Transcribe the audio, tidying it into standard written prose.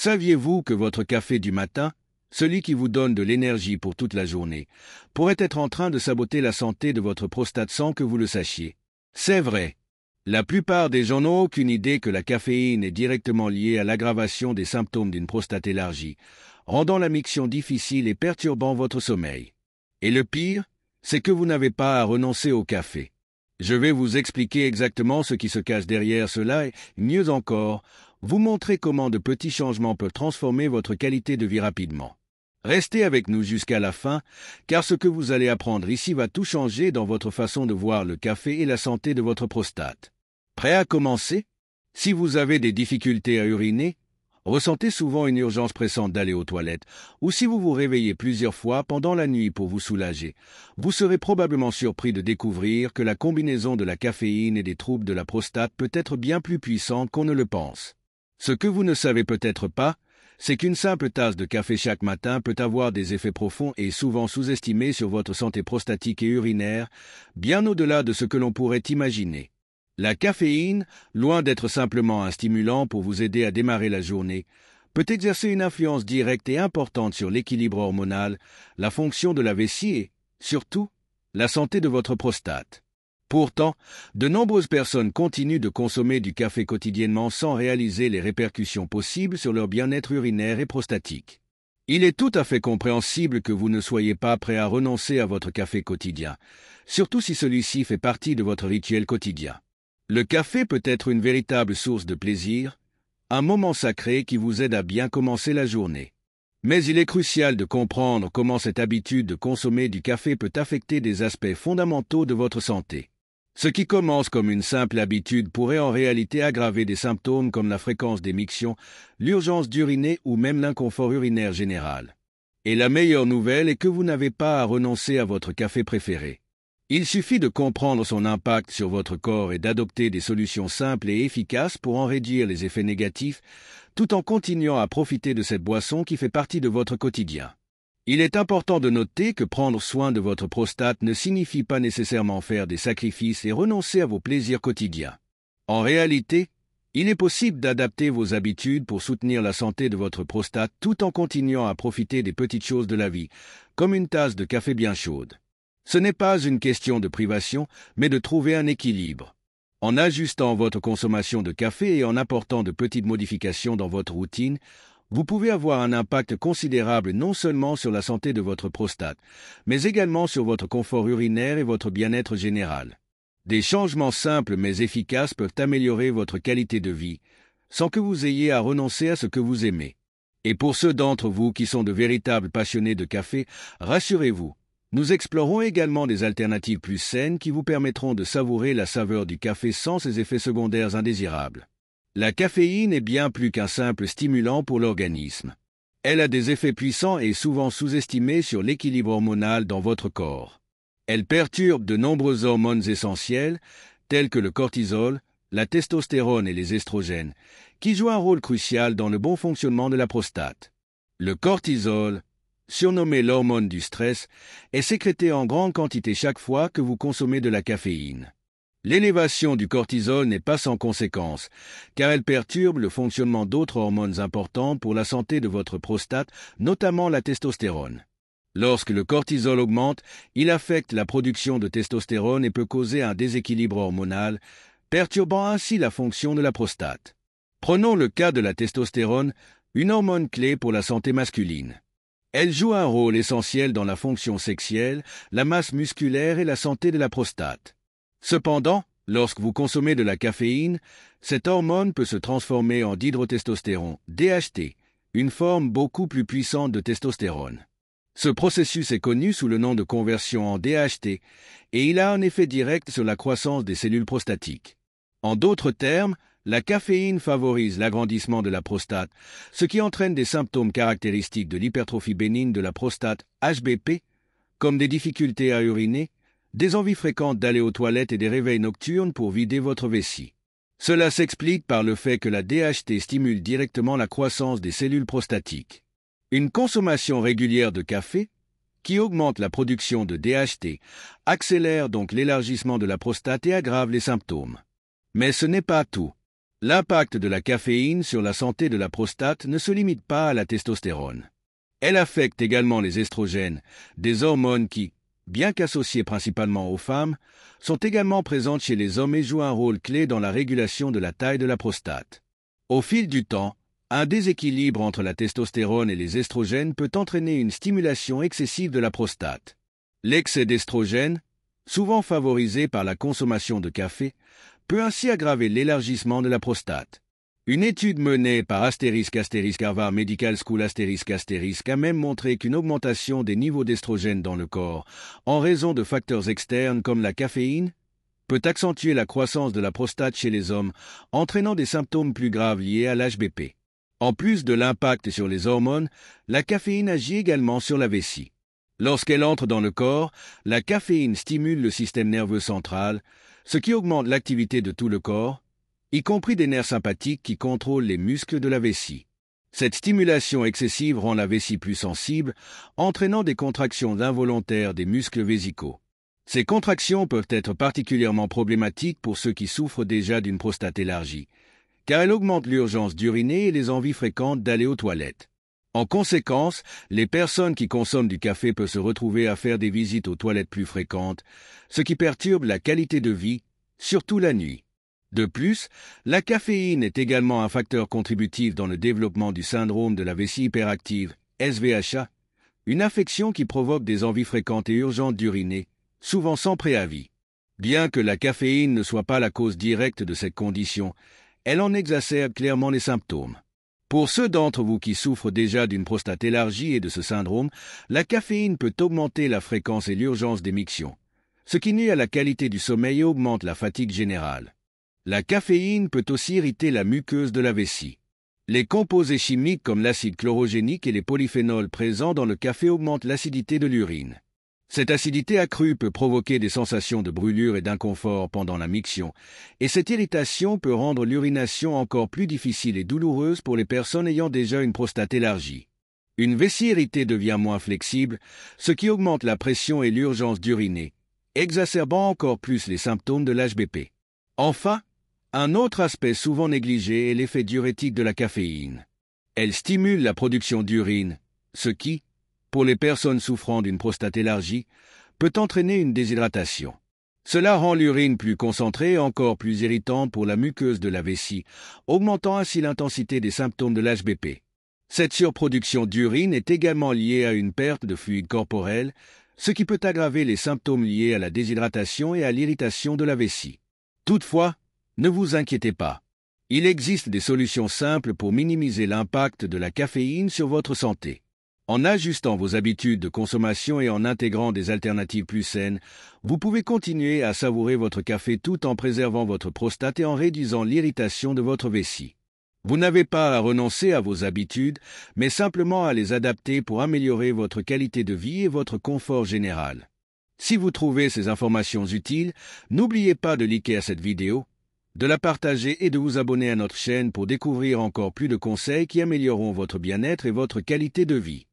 Saviez-vous que votre café du matin, celui qui vous donne de l'énergie pour toute la journée, pourrait être en train de saboter la santé de votre prostate sans que vous le sachiez? C'est vrai. La plupart des gens n'ont aucune idée que la caféine est directement liée à l'aggravation des symptômes d'une prostate élargie, rendant la miction difficile et perturbant votre sommeil. Et le pire, c'est que vous n'avez pas à renoncer au café. Je vais vous expliquer exactement ce qui se cache derrière cela et, mieux encore, vous montrer comment de petits changements peuvent transformer votre qualité de vie rapidement. Restez avec nous jusqu'à la fin, car ce que vous allez apprendre ici va tout changer dans votre façon de voir le café et la santé de votre prostate. Prêt à commencer? Si vous avez des difficultés à uriner, ressentez souvent une urgence pressante d'aller aux toilettes, ou si vous vous réveillez plusieurs fois pendant la nuit pour vous soulager, vous serez probablement surpris de découvrir que la combinaison de la caféine et des troubles de la prostate peut être bien plus puissante qu'on ne le pense. Ce que vous ne savez peut-être pas, c'est qu'une simple tasse de café chaque matin peut avoir des effets profonds et souvent sous-estimés sur votre santé prostatique et urinaire, bien au-delà de ce que l'on pourrait imaginer. La caféine, loin d'être simplement un stimulant pour vous aider à démarrer la journée, peut exercer une influence directe et importante sur l'équilibre hormonal, la fonction de la vessie et, surtout, la santé de votre prostate. Pourtant, de nombreuses personnes continuent de consommer du café quotidiennement sans réaliser les répercussions possibles sur leur bien-être urinaire et prostatique. Il est tout à fait compréhensible que vous ne soyez pas prêt à renoncer à votre café quotidien, surtout si celui-ci fait partie de votre rituel quotidien. Le café peut être une véritable source de plaisir, un moment sacré qui vous aide à bien commencer la journée. Mais il est crucial de comprendre comment cette habitude de consommer du café peut affecter des aspects fondamentaux de votre santé. Ce qui commence comme une simple habitude pourrait en réalité aggraver des symptômes comme la fréquence d'émission, l'urgence d'uriner ou même l'inconfort urinaire général. Et la meilleure nouvelle est que vous n'avez pas à renoncer à votre café préféré. Il suffit de comprendre son impact sur votre corps et d'adopter des solutions simples et efficaces pour en réduire les effets négatifs, tout en continuant à profiter de cette boisson qui fait partie de votre quotidien. Il est important de noter que prendre soin de votre prostate ne signifie pas nécessairement faire des sacrifices et renoncer à vos plaisirs quotidiens. En réalité, il est possible d'adapter vos habitudes pour soutenir la santé de votre prostate tout en continuant à profiter des petites choses de la vie, comme une tasse de café bien chaude. Ce n'est pas une question de privation, mais de trouver un équilibre. En ajustant votre consommation de café et en apportant de petites modifications dans votre routine, vous pouvez avoir un impact considérable non seulement sur la santé de votre prostate, mais également sur votre confort urinaire et votre bien-être général. Des changements simples mais efficaces peuvent améliorer votre qualité de vie, sans que vous ayez à renoncer à ce que vous aimez. Et pour ceux d'entre vous qui sont de véritables passionnés de café, rassurez-vous, nous explorons également des alternatives plus saines qui vous permettront de savourer la saveur du café sans ses effets secondaires indésirables. La caféine est bien plus qu'un simple stimulant pour l'organisme. Elle a des effets puissants et souvent sous-estimés sur l'équilibre hormonal dans votre corps. Elle perturbe de nombreuses hormones essentielles, telles que le cortisol, la testostérone et les estrogènes, qui jouent un rôle crucial dans le bon fonctionnement de la prostate. Le cortisol, surnommé l'hormone du stress, est sécrété en grande quantité chaque fois que vous consommez de la caféine. L'élévation du cortisol n'est pas sans conséquence, car elle perturbe le fonctionnement d'autres hormones importantes pour la santé de votre prostate, notamment la testostérone. Lorsque le cortisol augmente, il affecte la production de testostérone et peut causer un déséquilibre hormonal, perturbant ainsi la fonction de la prostate. Prenons le cas de la testostérone, une hormone clé pour la santé masculine. Elle joue un rôle essentiel dans la fonction sexuelle, la masse musculaire et la santé de la prostate. Cependant, lorsque vous consommez de la caféine, cette hormone peut se transformer en dihydrotestostérone, DHT, une forme beaucoup plus puissante de testostérone. Ce processus est connu sous le nom de conversion en DHT et il a un effet direct sur la croissance des cellules prostatiques. En d'autres termes, la caféine favorise l'agrandissement de la prostate, ce qui entraîne des symptômes caractéristiques de l'hypertrophie bénigne de la prostate, HBP, comme des difficultés à uriner, des envies fréquentes d'aller aux toilettes et des réveils nocturnes pour vider votre vessie. Cela s'explique par le fait que la DHT stimule directement la croissance des cellules prostatiques. Une consommation régulière de café, qui augmente la production de DHT, accélère donc l'élargissement de la prostate et aggrave les symptômes. Mais ce n'est pas tout. L'impact de la caféine sur la santé de la prostate ne se limite pas à la testostérone. Elle affecte également les estrogènes, des hormones qui, bien qu'associées principalement aux femmes, sont également présentes chez les hommes et jouent un rôle clé dans la régulation de la taille de la prostate. Au fil du temps, un déséquilibre entre la testostérone et les estrogènes peut entraîner une stimulation excessive de la prostate. L'excès d'estrogène, souvent favorisé par la consommation de café, peut ainsi aggraver l'élargissement de la prostate. Une étude menée par Harvard Medical School a même montré qu'une augmentation des niveaux d'estrogène dans le corps, en raison de facteurs externes comme la caféine, peut accentuer la croissance de la prostate chez les hommes, entraînant des symptômes plus graves liés à l'HBP. En plus de l'impact sur les hormones, la caféine agit également sur la vessie. Lorsqu'elle entre dans le corps, la caféine stimule le système nerveux central, ce qui augmente l'activité de tout le corps, y compris des nerfs sympathiques qui contrôlent les muscles de la vessie. Cette stimulation excessive rend la vessie plus sensible, entraînant des contractions involontaires des muscles vésicaux. Ces contractions peuvent être particulièrement problématiques pour ceux qui souffrent déjà d'une prostate élargie, car elles augmentent l'urgence d'uriner et les envies fréquentes d'aller aux toilettes. En conséquence, les personnes qui consomment du café peuvent se retrouver à faire des visites aux toilettes plus fréquentes, ce qui perturbe la qualité de vie, surtout la nuit. De plus, la caféine est également un facteur contributif dans le développement du syndrome de la vessie hyperactive, SVHA, une affection qui provoque des envies fréquentes et urgentes d'uriner, souvent sans préavis. Bien que la caféine ne soit pas la cause directe de cette condition, elle en exacerbe clairement les symptômes. Pour ceux d'entre vous qui souffrent déjà d'une prostate élargie et de ce syndrome, la caféine peut augmenter la fréquence et l'urgence des mictions, ce qui nuit à la qualité du sommeil et augmente la fatigue générale. La caféine peut aussi irriter la muqueuse de la vessie. Les composés chimiques comme l'acide chlorogénique et les polyphénols présents dans le café augmentent l'acidité de l'urine. Cette acidité accrue peut provoquer des sensations de brûlure et d'inconfort pendant la miction, et cette irritation peut rendre l'urination encore plus difficile et douloureuse pour les personnes ayant déjà une prostate élargie. Une vessie irritée devient moins flexible, ce qui augmente la pression et l'urgence d'uriner, exacerbant encore plus les symptômes de l'HBP. Enfin, un autre aspect souvent négligé est l'effet diurétique de la caféine. Elle stimule la production d'urine, ce qui, pour les personnes souffrant d'une prostate élargie, peut entraîner une déshydratation. Cela rend l'urine plus concentrée et encore plus irritante pour la muqueuse de la vessie, augmentant ainsi l'intensité des symptômes de l'HBP. Cette surproduction d'urine est également liée à une perte de fluide corporel, ce qui peut aggraver les symptômes liés à la déshydratation et à l'irritation de la vessie. Toutefois, ne vous inquiétez pas. Il existe des solutions simples pour minimiser l'impact de la caféine sur votre santé. En ajustant vos habitudes de consommation et en intégrant des alternatives plus saines, vous pouvez continuer à savourer votre café tout en préservant votre prostate et en réduisant l'irritation de votre vessie. Vous n'avez pas à renoncer à vos habitudes, mais simplement à les adapter pour améliorer votre qualité de vie et votre confort général. Si vous trouvez ces informations utiles, n'oubliez pas de liker à cette vidéo, de la partager et de vous abonner à notre chaîne pour découvrir encore plus de conseils qui amélioreront votre bien-être et votre qualité de vie.